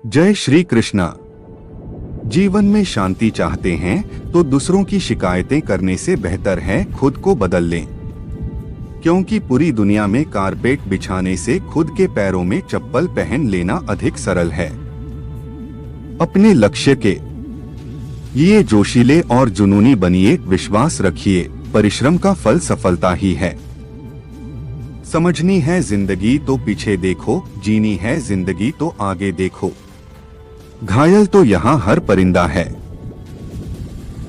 जय श्री कृष्णा। जीवन में शांति चाहते हैं तो दूसरों की शिकायतें करने से बेहतर है खुद को बदल लें, क्योंकि पूरी दुनिया में कारपेट बिछाने से खुद के पैरों में चप्पल पहन लेना अधिक सरल है। अपने लक्ष्य के लिए जोशीले और जुनूनी बनिए, विश्वास रखिए, परिश्रम का फल सफलता ही है। समझनी है जिंदगी तो पीछे देखो, जीनी है जिंदगी तो आगे देखो। घायल तो यहाँ हर परिंदा है,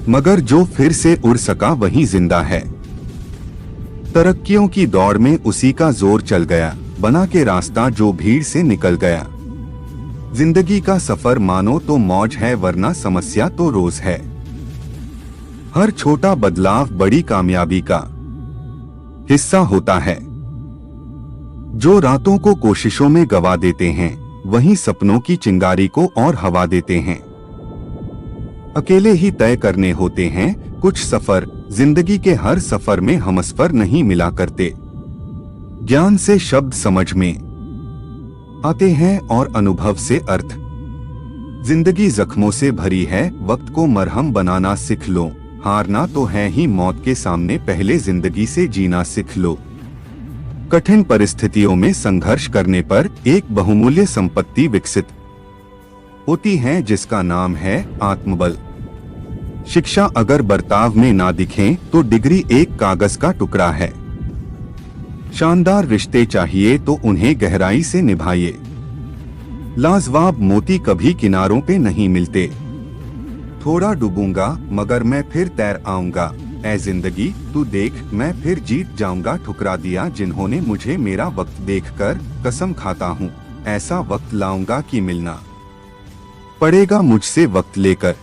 मगर जो फिर से उड़ सका वही जिंदा है। तरक्कियों की दौड़ में उसी का जोर चल गया, बना के रास्ता जो भीड़ से निकल गया। जिंदगी का सफर मानो तो मौज है, वरना समस्या तो रोज है। हर छोटा बदलाव बड़ी कामयाबी का हिस्सा होता है। जो रातों को कोशिशों में गवा देते हैं, वहीं सपनों की चिंगारी को और हवा देते हैं। अकेले ही तय करने होते हैं कुछ सफर, जिंदगी के हर सफर में हमसफर नहीं मिला करते। ज्ञान से शब्द समझ में आते हैं और अनुभव से अर्थ। जिंदगी जख्मों से भरी है, वक्त को मरहम बनाना सीख लो। हारना तो है ही मौत के सामने, पहले जिंदगी से जीना सीख लो। कठिन परिस्थितियों में संघर्ष करने पर एक बहुमूल्य संपत्ति विकसित होती है, जिसका नाम है आत्मबल। शिक्षा अगर बर्ताव में ना दिखे तो डिग्री एक कागज का टुकड़ा है। शानदार रिश्ते चाहिए तो उन्हें गहराई से निभाइए। लाजवाब मोती कभी किनारों पे नहीं मिलते। थोड़ा डूबूंगा मगर मैं फिर तैर आऊंगा, ऐ जिंदगी तू देख मैं फिर जीत जाऊंगा। ठुकरा दिया जिन्होंने मुझे, मेरा वक्त देखकर कसम खाता हूँ ऐसा वक्त लाऊंगा कि मिलना पड़ेगा मुझसे वक्त लेकर।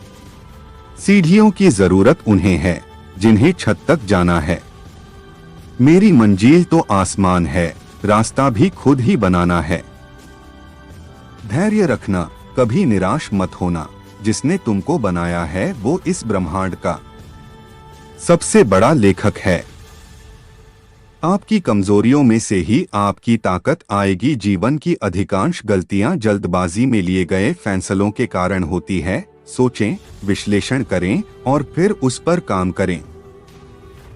सीढ़ियों की जरूरत उन्हें है जिन्हें छत तक जाना है। मेरी मंजिल तो आसमान है, रास्ता भी खुद ही बनाना है। धैर्य रखना, कभी निराश मत होना। जिसने तुमको बनाया है वो इस ब्रह्मांड का सबसे बड़ा लेखक है। आपकी कमजोरियों में से ही आपकी ताकत आएगी। जीवन की अधिकांश गलतियां जल्दबाजी में लिए गए फैसलों के कारण होती है। सोचें, विश्लेषण करें और फिर उस पर काम करें।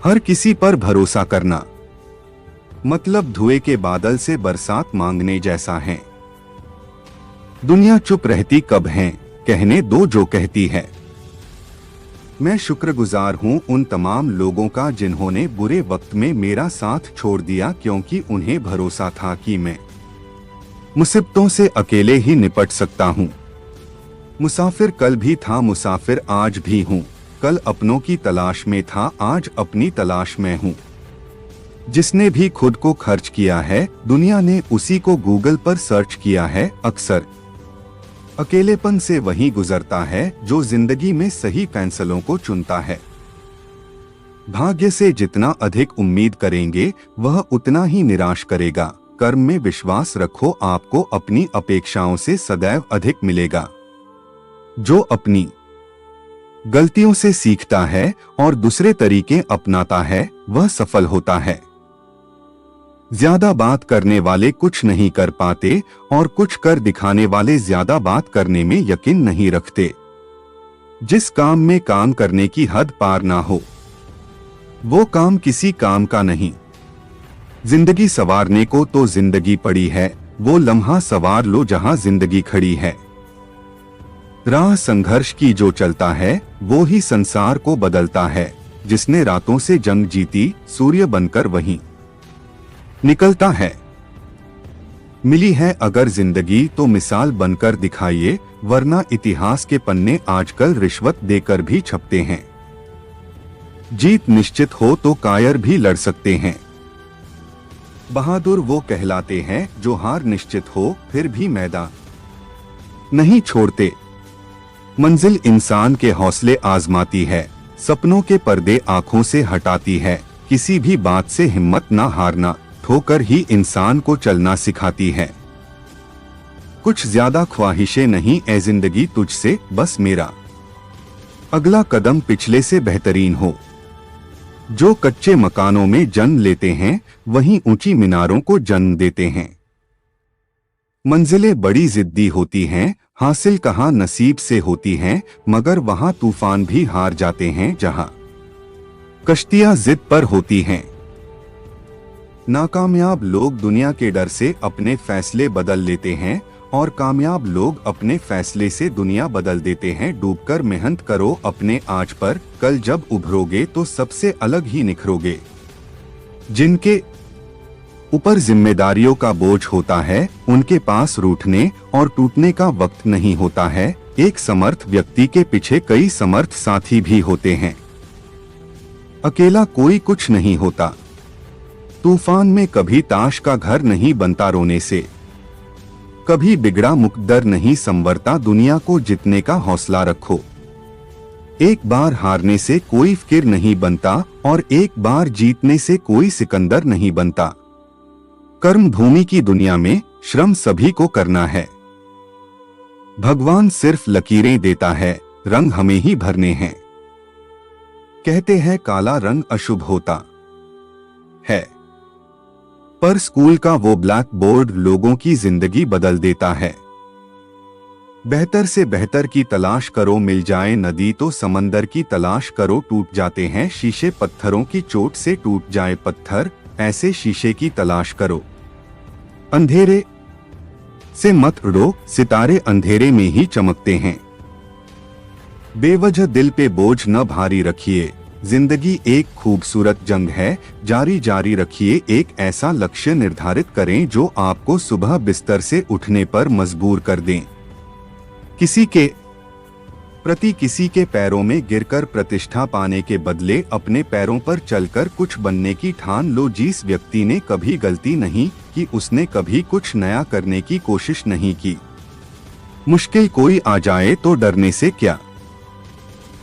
हर किसी पर भरोसा करना मतलब धुएं के बादल से बरसात मांगने जैसा है। दुनिया चुप रहती कब है, कहने दो जो कहती है। मैं शुक्रगुजार हूं उन तमाम लोगों का जिन्होंने बुरे वक्त में मेरा साथ छोड़ दिया, क्योंकि उन्हें भरोसा था कि मैं मुसीबतों से अकेले ही निपट सकता हूं। मुसाफिर कल भी था, मुसाफिर आज भी हूं। कल अपनों की तलाश में था, आज अपनी तलाश में हूं। जिसने भी खुद को खर्च किया है, दुनिया ने उसी को गूगल पर सर्च किया है। अक्सर अकेलेपन से वही गुजरता है जो जिंदगी में सही फैसलों को चुनता है। भाग्य से जितना अधिक उम्मीद करेंगे वह उतना ही निराश करेगा। कर्म में विश्वास रखो, आपको अपनी अपेक्षाओं से सदैव अधिक मिलेगा। जो अपनी गलतियों से सीखता है और दूसरे तरीके अपनाता है वह सफल होता है। ज्यादा बात करने वाले कुछ नहीं कर पाते और कुछ कर दिखाने वाले ज्यादा बात करने में यकीन नहीं रखते। जिस काम में काम करने की हद पार ना हो वो काम किसी काम का नहीं। जिंदगी संवारने को तो जिंदगी पड़ी है, वो लम्हा संवार लो जहां जिंदगी खड़ी है। राह संघर्ष की जो चलता है वो ही संसार को बदलता है। जिसने रातों से जंग जीती, सूर्य बनकर वहीं निकलता है। मिली है अगर जिंदगी तो मिसाल बनकर दिखाइए, वरना इतिहास के पन्ने आजकल रिश्वत देकर भी छपते हैं। जीत निश्चित हो तो कायर भी लड़ सकते हैं। बहादुर वो कहलाते हैं जो हार निश्चित हो फिर भी मैदान नहीं छोड़ते। मंजिल इंसान के हौसले आजमाती है, सपनों के पर्दे आंखों से हटाती है। किसी भी बात से हिम्मत ना हारना, ठोकर ही इंसान को चलना सिखाती है। कुछ ज्यादा ख्वाहिशें नहीं ऐ जिंदगी तुझसे, बस मेरा अगला कदम पिछले से बेहतरीन हो। जो कच्चे मकानों में जन्म लेते हैं वहीं ऊंची मीनारों को जन्म देते हैं। मंजिलें बड़ी जिद्दी होती हैं, हासिल कहाँ नसीब से होती हैं, मगर वहाँ तूफान भी हार जाते हैं जहाँ कश्तियाँ जिद पर होती हैं। नाकामयाब लोग दुनिया के डर से अपने फैसले बदल लेते हैं और कामयाब लोग अपने फैसले से दुनिया बदल देते हैं। डूबकर मेहनत करो अपने आज पर, कल जब उभरोगे तो सबसे अलग ही निखरोगे। जिनके ऊपर जिम्मेदारियों का बोझ होता है, उनके पास रूठने और टूटने का वक्त नहीं होता है। एक समर्थ व्यक्ति के पीछे कई समर्थ साथी भी होते हैं। अकेला कोई कुछ नहीं होता। तूफान में कभी ताश का घर नहीं बनता रोने से, कभी बिगड़ा मुकद्दर नहीं संवरता। दुनिया को जीतने का हौसला रखो। एक बार हारने से कोई फकीर नहीं बनता और एक बार जीतने से कोई सिकंदर नहीं बनता। कर्म भूमि की दुनिया में श्रम सभी को करना है। भगवान सिर्फ लकीरें देता है, रंग हमें ही भरने हैं। कहते हैं काला रंग अशुभ होता है, पर स्कूल का वो ब्लैक बोर्ड लोगों की जिंदगी बदल देता है। बेहतर से बेहतर की तलाश करो, मिल जाए नदी तो समंदर की तलाश करो। टूट जाते हैं शीशे पत्थरों की चोट से, टूट जाए पत्थर ऐसे शीशे की तलाश करो। अंधेरे से मत उड़ो, सितारे अंधेरे में ही चमकते हैं। बेवजह दिल पे बोझ न भारी रखिए, जिंदगी एक खूबसूरत जंग है। जारी जारी रखिए, एक ऐसा लक्ष्य निर्धारित करें जो आपको सुबह बिस्तर से उठने पर मजबूर कर दें। किसी के प्रति किसी के पैरों में गिरकर प्रतिष्ठा पाने के बदले अपने पैरों पर चलकर कुछ बनने की ठान लो। जिस व्यक्ति ने कभी गलती नहीं की, उसने कभी कुछ नया करने की कोशिश नहीं की। मुश्किल कोई आ जाए तो डरने से क्या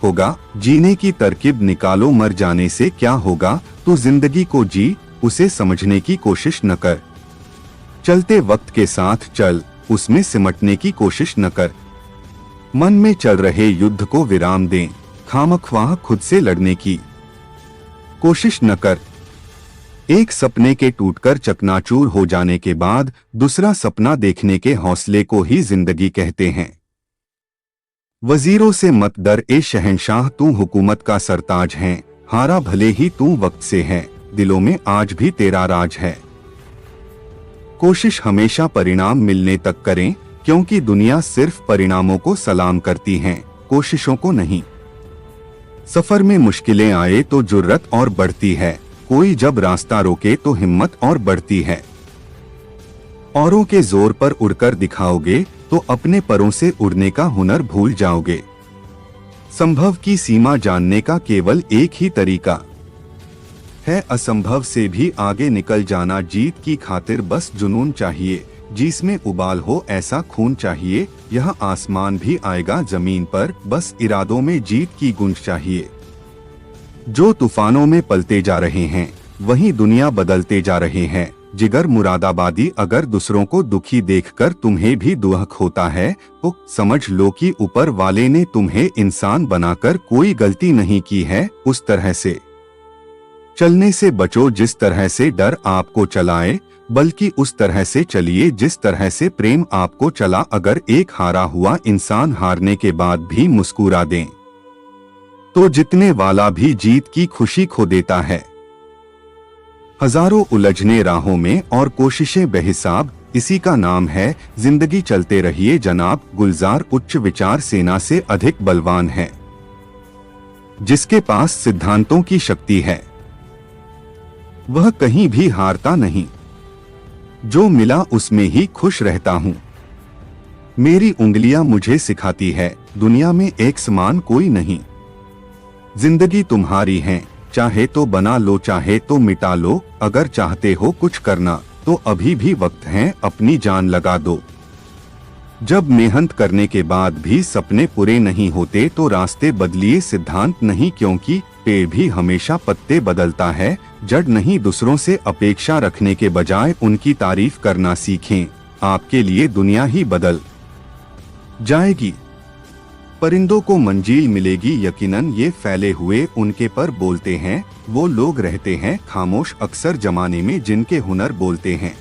होगा, जीने की तरकीब निकालो। मर जाने से क्या होगा, तो जिंदगी को जी, उसे समझने की कोशिश न कर। चलते वक्त के साथ चल, उसमें सिमटने की कोशिश न कर। मन में चल रहे युद्ध को विराम दें, खामख्वाह खुद से लड़ने की कोशिश न कर। एक सपने के टूटकर चकनाचूर हो जाने के बाद दूसरा सपना देखने के हौसले को ही जिंदगी कहते हैं। वजीरों से मत डर ए शहंशाह, तू हुकूमत का सरताज है। हारा भले ही तू वक्त से है, दिलों में आज भी तेरा राज है। कोशिश हमेशा परिणाम मिलने तक करें, क्योंकि दुनिया सिर्फ परिणामों को सलाम करती है, कोशिशों को नहीं। सफर में मुश्किलें आए तो जुर्रत और बढ़ती है, कोई जब रास्ता रोके तो हिम्मत और बढ़ती है। औरों के जोर पर उड़कर दिखाओगे तो अपने परों से उड़ने का हुनर भूल जाओगे। संभव की सीमा जानने का केवल एक ही तरीका है, असंभव से भी आगे निकल जाना। जीत की खातिर बस जुनून चाहिए, जिसमें उबाल हो ऐसा खून चाहिए। यह आसमान भी आएगा जमीन पर, बस इरादों में जीत की गूंज चाहिए। जो तूफानों में पलते जा रहे हैं, वही दुनिया बदलते जा रहे हैं। जिगर मुरादाबादी, अगर दूसरों को दुखी देखकर तुम्हें भी दुख होता है तो समझ लो कि ऊपर वाले ने तुम्हें इंसान बनाकर कोई गलती नहीं की है। उस तरह से चलने से बचो जिस तरह से डर आपको चलाए, बल्कि उस तरह से चलिए जिस तरह से प्रेम आपको चला। अगर एक हारा हुआ इंसान हारने के बाद भी मुस्कुरा दे, तो जीतने वाला भी जीत की खुशी खो देता है। हजारों उलझने राहों में और कोशिशें बेहिसाब, इसी का नाम है जिंदगी। चलते रहिए जनाब। गुलजार उच्च विचार सेना से अधिक बलवान है, जिसके पास सिद्धांतों की शक्ति है, वह कहीं भी हारता नहीं। जो मिला उसमें ही खुश रहता हूँ। मेरी उंगलियां मुझे सिखाती है, दुनिया में एक समान कोई नहीं। जिंदगी तुम्हारी है, चाहे तो बना लो चाहे तो मिटा लो। अगर चाहते हो कुछ करना तो अभी भी वक्त है, अपनी जान लगा दो। जब मेहनत करने के बाद भी सपने पूरे नहीं होते तो रास्ते बदलिए, सिद्धांत नहीं, क्योंकि पेड़ भी हमेशा पत्ते बदलता है। जड़ नहीं। दूसरों से अपेक्षा रखने के बजाय उनकी तारीफ करना सीखें, आपके लिए दुनिया ही बदल जाएगी। परिंदों को मंजिल मिलेगी यकीनन, ये फैले हुए उनके पर बोलते हैं। वो लोग रहते हैं खामोश अक्सर जमाने में जिनके हुनर बोलते हैं।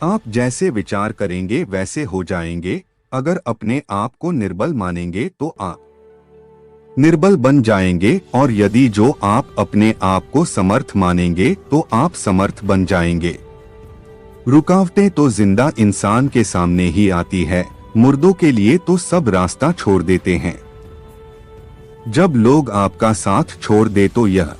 आप जैसे विचार करेंगे वैसे हो जाएंगे। अगर अपने आप को निर्बल मानेंगे तो आप निर्बल बन जाएंगे, और यदि जो आप अपने आप को समर्थ मानेंगे तो आप समर्थ बन जाएंगे। रुकावटें तो जिंदा इंसान के सामने ही आती है, मुर्दों के लिए तो सब रास्ता छोड़ देते हैं। जब लोग आपका साथ छोड़ दे तो यह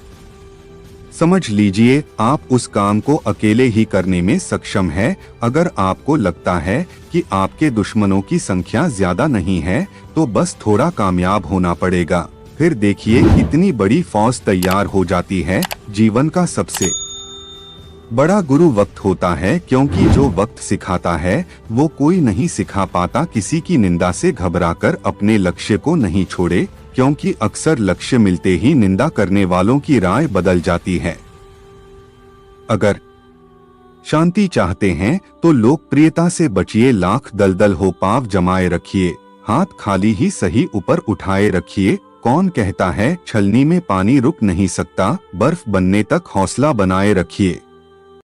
समझ लीजिए आप उस काम को अकेले ही करने में सक्षम है। अगर आपको लगता है कि आपके दुश्मनों की संख्या ज्यादा नहीं है तो बस थोड़ा कामयाब होना पड़ेगा, फिर देखिए कितनी बड़ी फौज तैयार हो जाती है। जीवन का सबसे बड़ा गुरु वक्त होता है, क्योंकि जो वक्त सिखाता है वो कोई नहीं सिखा पाता। किसी की निंदा से घबराकर अपने लक्ष्य को नहीं छोड़े, क्योंकि अक्सर लक्ष्य मिलते ही निंदा करने वालों की राय बदल जाती है। अगर शांति चाहते हैं तो लोकप्रियता से बचिए। लाख दलदल हो पांव जमाए रखिए, हाथ खाली ही सही ऊपर उठाए रखिए। कौन कहता है छलनी में पानी रुक नहीं सकता, बर्फ बनने तक हौसला बनाए रखिए।